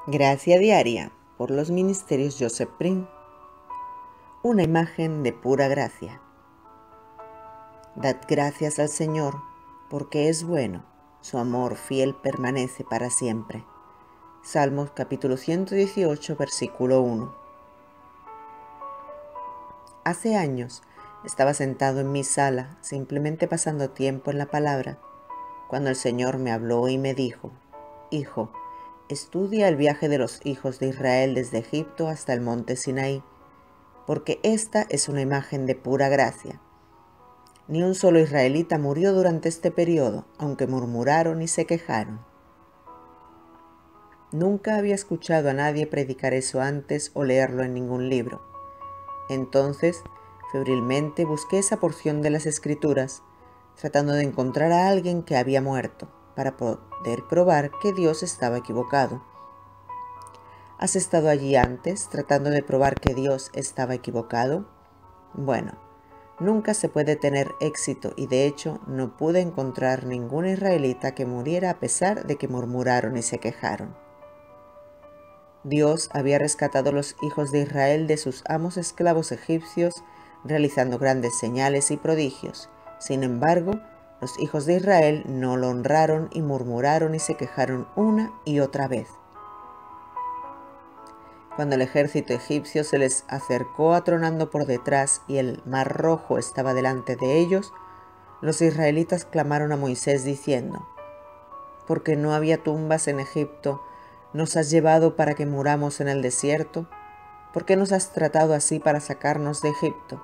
Gracia diaria por los ministerios Joseph Prim. Una imagen de pura gracia. Dad gracias al Señor, porque es bueno, su amor fiel permanece para siempre. Salmos capítulo 118, versículo 1. Hace años estaba sentado en mi sala, simplemente pasando tiempo en la palabra, cuando el Señor me habló y me dijo: Hijo, estudia el viaje de los hijos de Israel desde Egipto hasta el monte Sinaí, porque esta es una imagen de pura gracia. Ni un solo israelita murió durante este periodo, aunque murmuraron y se quejaron. Nunca había escuchado a nadie predicar eso antes o leerlo en ningún libro. Entonces, febrilmente busqué esa porción de las Escrituras, tratando de encontrar a alguien que había muerto, para poder probar que Dios estaba equivocado. ¿Has estado allí antes tratando de probar que Dios estaba equivocado? Bueno, nunca se puede tener éxito y de hecho no pude encontrar ningún israelita que muriera a pesar de que murmuraron y se quejaron. Dios había rescatado a los hijos de Israel de sus amos esclavos egipcios, realizando grandes señales y prodigios. Sin embargo, los hijos de Israel no lo honraron y murmuraron y se quejaron una y otra vez. Cuando el ejército egipcio se les acercó atronando por detrás y el mar rojo estaba delante de ellos, los israelitas clamaron a Moisés diciendo: «¿Porque no había tumbas en Egipto, nos has llevado para que muramos en el desierto? ¿Por qué nos has tratado así para sacarnos de Egipto?»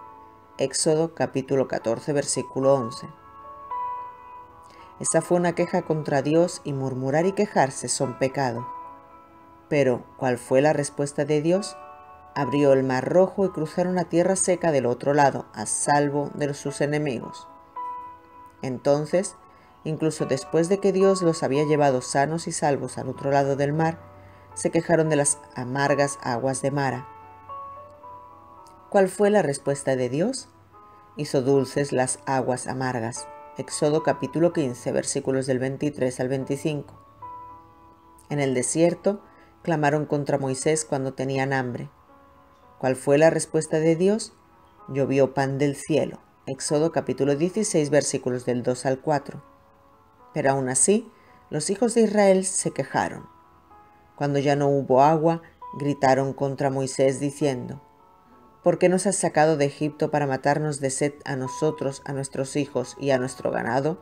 Éxodo capítulo 14, versículo 11. Esa fue una queja contra Dios y murmurar y quejarse son pecado. Pero, ¿cuál fue la respuesta de Dios? Abrió el mar rojo y cruzaron a tierra seca del otro lado, a salvo de sus enemigos. Entonces, incluso después de que Dios los había llevado sanos y salvos al otro lado del mar, se quejaron de las amargas aguas de Mara. ¿Cuál fue la respuesta de Dios? Hizo dulces las aguas amargas. Éxodo capítulo 15, versículos del 23 al 25. En el desierto, clamaron contra Moisés cuando tenían hambre. ¿Cuál fue la respuesta de Dios? Llovió pan del cielo. Éxodo capítulo 16, versículos del 2 al 4. Pero aún así, los hijos de Israel se quejaron. Cuando ya no hubo agua, gritaron contra Moisés diciendo: «¿Por qué nos has sacado de Egipto para matarnos de sed a nosotros, a nuestros hijos y a nuestro ganado?»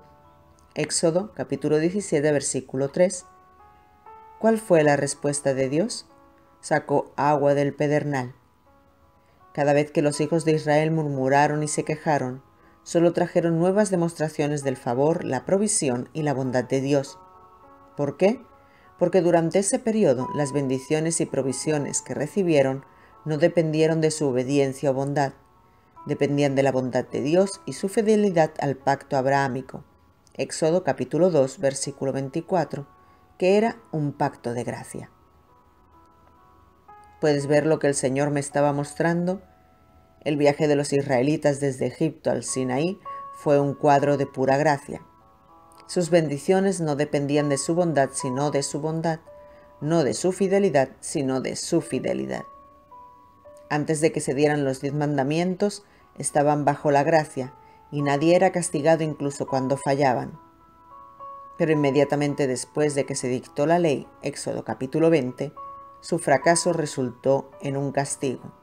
Éxodo capítulo 17, versículo 3. ¿Cuál fue la respuesta de Dios? Sacó agua del pedernal. Cada vez que los hijos de Israel murmuraron y se quejaron, solo trajeron nuevas demostraciones del favor, la provisión y la bondad de Dios. ¿Por qué? Porque durante ese periodo las bendiciones y provisiones que recibieron no dependieron de su obediencia o bondad, dependían de la bondad de Dios y su fidelidad al pacto abrahámico. Éxodo capítulo 2, versículo 24, que era un pacto de gracia. ¿Puedes ver lo que el Señor me estaba mostrando? El viaje de los israelitas desde Egipto al Sinaí fue un cuadro de pura gracia. Sus bendiciones no dependían de su bondad, sino de su bondad, no de su fidelidad, sino de su fidelidad. Antes de que se dieran los 10 mandamientos, estaban bajo la gracia, y nadie era castigado incluso cuando fallaban. Pero inmediatamente después de que se dictó la ley, Éxodo capítulo 20, su fracaso resultó en un castigo.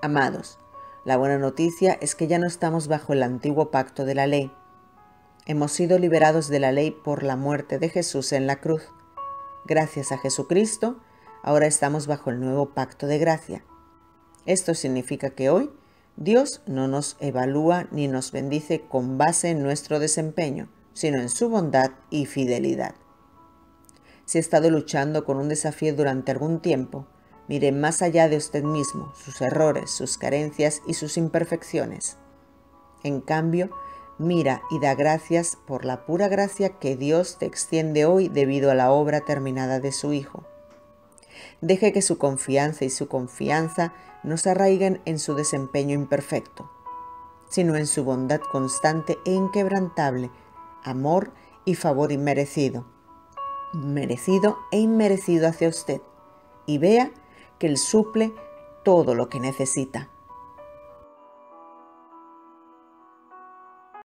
Amados, la buena noticia es que ya no estamos bajo el antiguo pacto de la ley. Hemos sido liberados de la ley por la muerte de Jesús en la cruz. Gracias a Jesucristo, ahora estamos bajo el nuevo pacto de gracia. Esto significa que hoy Dios no nos evalúa ni nos bendice con base en nuestro desempeño, sino en su bondad y fidelidad. Si ha estado luchando con un desafío durante algún tiempo, mire más allá de usted mismo, sus errores, sus carencias y sus imperfecciones. En cambio, mira y da gracias por la pura gracia que Dios te extiende hoy debido a la obra terminada de su Hijo. Deje que su confianza y su confianza no se arraiguen en su desempeño imperfecto, sino en su bondad constante e inquebrantable, amor y favor inmerecido. merecido e inmerecido hacia usted, y vea que Él suple todo lo que necesita.